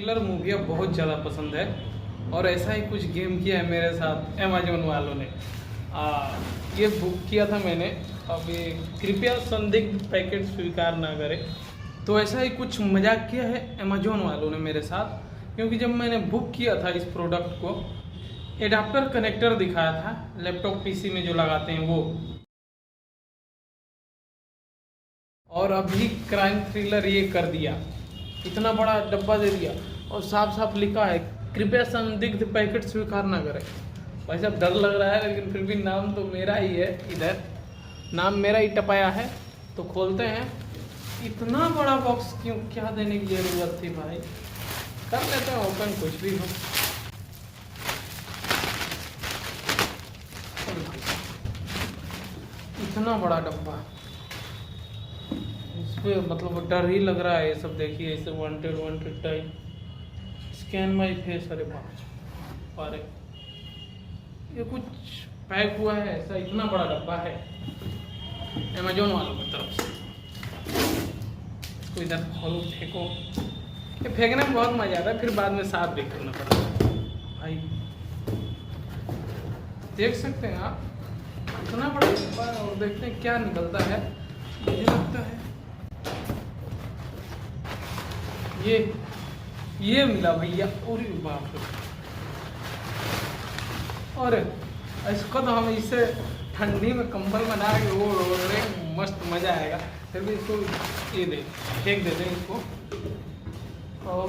Thriller मूवियाँ बहुत ज़्यादा पसंद है और ऐसा ही कुछ गेम किया है मेरे साथ अमेजोन वालों ने। ये बुक किया था मैंने, अभी कृपया संदिग्ध पैकेट स्वीकार ना करें। तो ऐसा ही कुछ मजाक किया है अमेजोन वालों ने मेरे साथ, क्योंकि जब मैंने बुक किया था इस प्रोडक्ट को, एडाप्टर कनेक्टर दिखाया था लैपटॉप पीसी में जो लगाते हैं वो, और अभी क्राइम थ्रिलर ये कर दिया, इतना बड़ा डब्बा दे दिया और साफ साफ लिखा है कृपया संदिग्ध पैकेट स्वीकार ना करें। भाई साहब डर लग रहा है, लेकिन फिर भी नाम तो मेरा ही है, इधर नाम मेरा ही टपाया है। तो खोलते हैं। इतना बड़ा बॉक्स क्यों, क्या देने की जरूरत थी भाई। कर लेते हैं ओपन, कुछ भी हो। इतना बड़ा डब्बा, मतलब डर ही लग रहा है। ये सब देखिए, ऐसे wanted type, scan my face. अरे बाप, अरे ये कुछ पैक हुआ है ऐसा, इतना बड़ा डब्बा है अमेजोन वालों की तरफ से। इसको इधर खोलो, फेंको। ये फेंकने में बहुत मजा आता है, फिर बाद में साफ भी करना पड़ता है भाई। देख सकते हैं आप, इतना बड़ा डब्बा है और देखते हैं क्या निकलता है। मुझे लगता है ये मिला भैया। और बाप रे, और इसको तो हम इसे ठंडी में कंबल बना के वो रहे, मस्त मजा आएगा। फिर भी इसको ये फेंक देते हैं इसको। और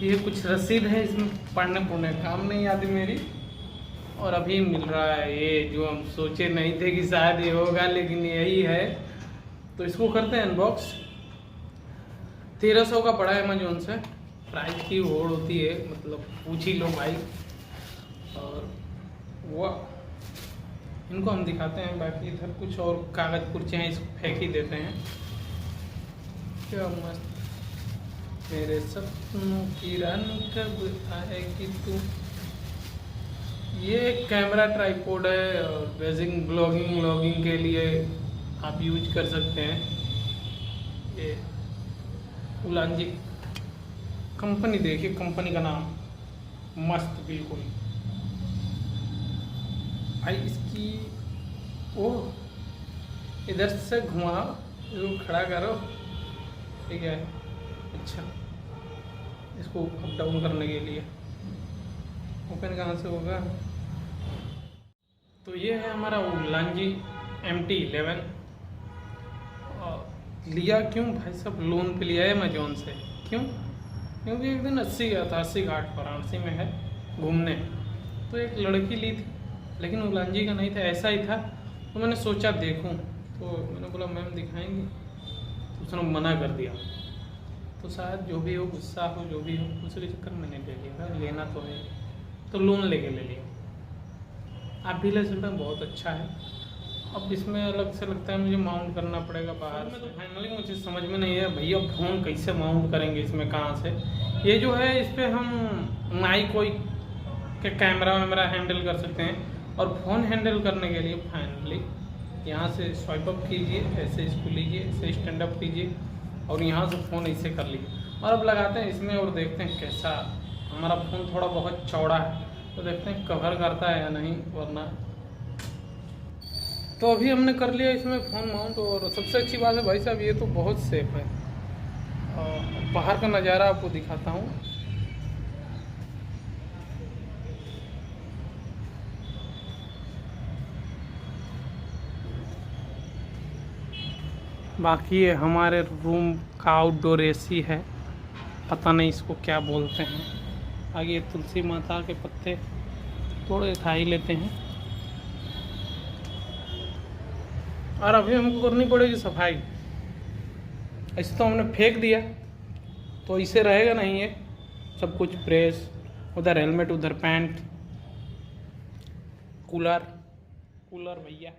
ये कुछ रसीद है, इसमें पढ़ने काम नहीं आती मेरी। और अभी मिल रहा है ये, जो हम सोचे नहीं थे कि शायद ये होगा, लेकिन यही है। तो इसको करते हैं अनबॉक्स। 1300 का पड़ा है अमेजोन से। प्राइस की होड़ होती है, मतलब पूछ ही लो भाई। और वाह, इनको हम दिखाते हैं। बाकी इधर कुछ और कागज कुर्चे हैं, इसको फेंक ही देते हैं। क्या मस्त। मेरे सपनों की रानी कब आएगी तू। ये कैमरा ट्राइपॉड है और बेसिक ब्लॉगिंग के लिए आप यूज कर सकते हैं। ये उलांजी कंपनी, देखिए कंपनी का नाम, मस्त बिल्कुल भाई। इसकी ओह, इधर से घुमाओ, इसको खड़ा करो, ठीक है। अच्छा, इसको अप डाउन करने के लिए ओपन कहाँ से होगा। तो ये है हमारा उलांजी MT11। लिया क्यों भाई साहब, लोन पे लिया है अमेजोन से। क्यों? क्योंकि एक दिन 80 गया था, 80 घाट वाराणसी में है घूमने। तो एक लड़की ली थी, लेकिन उलांजी का नहीं था, ऐसा ही था। तो मैंने सोचा देखूं, तो मैंने बोला मैम दिखाएंगे, तो उसने मना कर दिया। तो शायद जो भी हो, गुस्सा हो, जो भी हो, उसके चक्कर में नहीं ले लिया। लेना तो है, तो लोन लेके ले लिया। आप भी ले सकते हैं, बहुत अच्छा है। अब इसमें अलग से लगता है मुझे माउंट करना पड़ेगा बाहर में। तो फाइनली मुझे समझ में नहीं है भैया, फ़ोन कैसे माउंट करेंगे इसमें, कहाँ से। ये जो है, इस पर हम माइक कोई के कैमरा वैमरा हैंडल कर सकते हैं। और फ़ोन हैंडल करने के लिए फाइनली यहाँ से स्वाइप अप कीजिए, ऐसे इसको लीजिए, ऐसे स्टैंड अप कीजिए और यहाँ से फ़ोन ऐसे कर लीजिए। और अब लगाते हैं इसमें और देखते हैं कैसा। हमारा फ़ोन थोड़ा बहुत चौड़ा है, तो देखते हैं कवर करता है या नहीं, वरना। तो अभी हमने कर लिया इसमें फ़ोन माउंट। और सबसे अच्छी बात है भाई साहब, ये तो बहुत सेफ है। बाहर का नज़ारा आपको दिखाता हूँ। बाकी ये हमारे रूम का आउटडोर AC है, पता नहीं इसको क्या बोलते हैं। आगे तुलसी माता के पत्ते थोड़े खा ही लेते हैं। और अभी हमको करनी पड़ेगी सफाई। ऐसे तो हमने फेंक दिया, तो इसे रहेगा नहीं है सब कुछ। प्रेस, उधर हेलमेट, उधर पैंट, कूलर भैया।